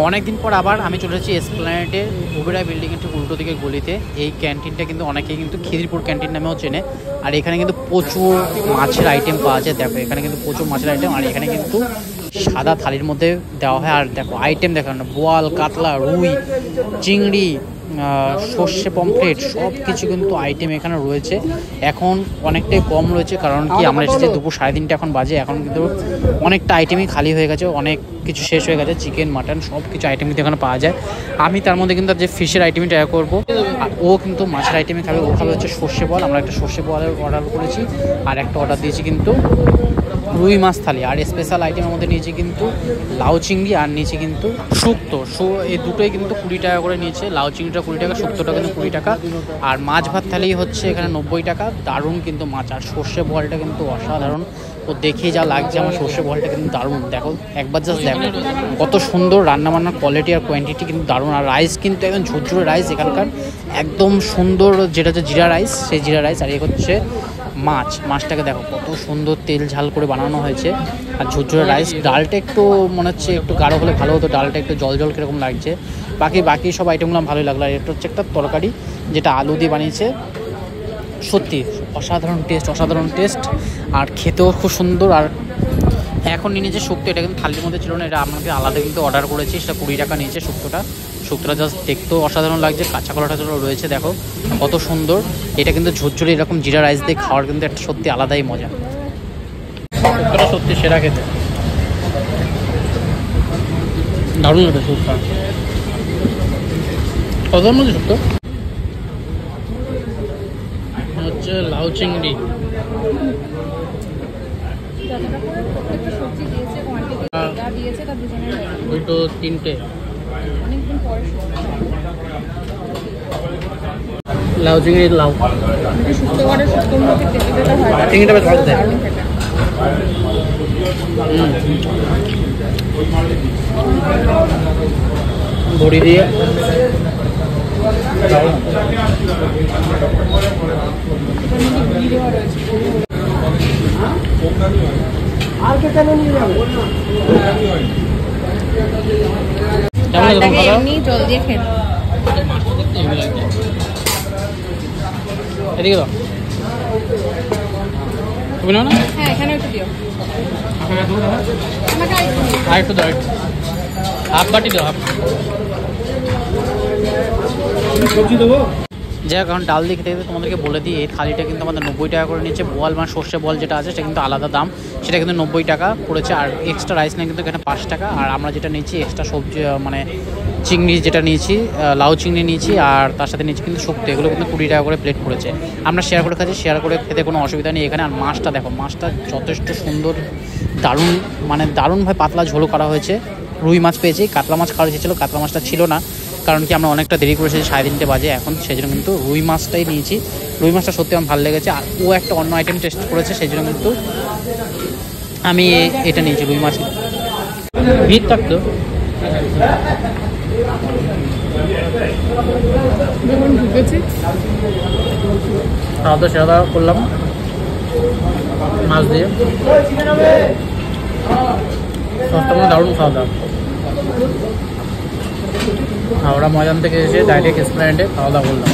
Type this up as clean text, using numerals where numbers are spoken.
অনেকদিন পর আবার আমি চলে এসেছি এসপ্ল্যানেডে ওবেরয় বিল্ডিংয়ের ঠিক উল্টো দিকের গলিতে। এই ক্যান্টিনটা কিন্তু অনেকেই কিন্তু খিদিরপুর ক্যান্টিন নামেও চেনে। আর এখানে কিন্তু প্রচুর মাছের আইটেম পাওয়া যায়। দেখো এখানে কিন্তু প্রচুর মাছের আইটেম, আর এখানে কিন্তু সাদা থালির মধ্যে দেওয়া হয়। আর দেখো আইটেম দেখো, বোয়াল, কাতলা, রুই, চিংড়ি, সর্ষে পমফ্রেট সব কিছু কিন্তু আইটেম এখানে রয়েছে। এখন অনেকটাই কম রয়েছে, কারণ কি আমরা এসেছি দুপুর 3:30 এখন বাজে। এখন কিন্তু অনেকটা আইটেমই খালি হয়ে গেছে, অনেক কিছু শেষ হয়ে গেছে। চিকেন, মাটন সব কিছু আইটেম কিন্তু এখানে পাওয়া যায়। আমি তার মধ্যে কিন্তু যে ফিশের আইটেমই ট্রাই করবো, আর ও কিন্তু মাছের আইটেমই খাবে। ও খাবে হচ্ছে সর্ষে বল। আমরা একটা সর্ষে বলের অর্ডার করেছি, আর একটা অর্ডার দিয়েছি কিন্তু রুই মাছ থালি। আর স্পেশাল আইটেমের মধ্যে নিয়েছি কিন্তু লাউ চিংড়ি, আর নিয়েছি কিন্তু শুক্তো। এই দুটোই কিন্তু 20 টাকা করে নিয়েছে। লাউ চিংড়িটা 20 টাকা, শুক্তোটা কিন্তু 20 টাকা। আর মাছ ভাত থালি হচ্ছে এখানে 90 টাকা। দারুণ কিন্তু মাছ। আর সর্ষে বলটা কিন্তু অসাধারণ, ও দেখেই যা লাগছে আমার। সর্ষে বলটা কিন্তু দারুণ, দেখো একবার জাস্ট দেখো কত সুন্দর রান্নাবান্নার কোয়ালিটি আর কোয়ান্টিটি কিন্তু দারুণ। আর রাইস কিন্তু একদম ঝুরঝুরে রাইস এখানকার, একদম সুন্দর, যেটা হচ্ছে জিরা রাইস, সেই জিরা রাইস। আর এ হচ্ছে মাছটাকে দেখো কত সুন্দর তেল ঝাল করে বানানো হয়েছে। আর ঝুরঝুরে রাইস। ডালটা একটু মনে হচ্ছে একটু গাঢ় হলে ভালো হতো, ডালটা একটু জল জল কীরকম লাগছে। বাকি সব আইটেমগুলো ভালোই লাগলো। আর এটা হচ্ছে একটা তরকারি, যেটা আলু দিয়ে বানিয়েছে। সত্যি অসাধারণ টেস্ট, আর খেতেও খুব সুন্দর। আর এখন নিয়ে নিয়েছে শুক্তো, এটা কিন্তু থালির মধ্যে ছিল না, এটা আমাকে আলাদা কিন্তু অর্ডার করেছি। সেটা 20 টাকা নিয়েছে শুক্তোটা জাস্ট দেখতেও অসাধারণ লাগছে। কাঁচা কলাটা রয়েছে দেখো কত সুন্দর। এটা কিন্তু ঝুরঝুরি এরকম জিরা রাইস দিয়ে খাওয়ার কিন্তু একটা সত্যি আলাদাই মজা। শুক্তোটা সত্যি সেরা খেতে, দারুণ লাগে শুক্তো। কতর মধ্যে শুক্তো হচ্ছে লাউ চিংড়ি, দুটো 3টে লাউ চিংড়ি। লাউ চিংড়িটা বেশ ভালো দেয়। বড়ি দিয়ে এদিকে দাও, তুমি নাও না। হ্যাঁ এখানে একটু দিও, আর একটু দাও, হাফ বাটি দাও, হাফ সবজি দেবো। যাই হোক, এখন ডাল দিয়ে খেতে তোমাদেরকে বলে দিই, এই থালিটা কিন্তু আমাদের 90 টাকা করে নিচ্ছে। বোয়াল মানে সর্ষে বল যেটা আছে সেটা কিন্তু আলাদা দাম, সেটা কিন্তু 90 টাকা পড়েছে। আর এক্সট্রা রাইস নিয়ে কিন্তু এখানে 5 টাকা। আর আমরা যেটা নিয়েছি এক্সট্রা সবজি মানে চিংড়ি যেটা নিয়েছি, লাউ চিংড়ি নিয়েছি, আর তার সাথে নিয়েছি কিন্তু শুক্তো, এগুলো কিন্তু 20 টাকা করে প্লেট পড়েছে। আমরা শেয়ার করে খাচ্ছি, শেয়ার করে খেতে কোনো অসুবিধা নেই এখানে। আর মাছটা দেখো, মাছটা যথেষ্ট সুন্দর, দারুণ, মানে দারুণভাবে পাতলা ঝোল করা হয়েছে। রুই মাছ পেয়েছি, কাতলা মাছ খাওয়া হয়েছিল, কাতলা মাছটা ছিল না, কারণ কি আমরা অনেকটা দেরি করেছি, 3:30 বাজে এখন, সেই জন্য কিন্তু রুই মাছটাই নিয়েছি। রুই মাছটা সত্যি আমার ভালো লেগেছে। আর ও একটা অন্য আইটেম টেস্ট করেছে, সেই জন্য কিন্তু আমি এটা নিয়েছি, রুই মাছ। ভিড় থাকতো, খাওয়া দাওয়া সেরা দাওয়া করলাম মাছ দিয়ে। সবটা মানে দারুণ খাওয়া দাওয়া। হাওড়া ময়দান থেকে এসে ডাইরেক্ট এসপ্ল্যানেডে খাওয়া দাওয়া করলাম।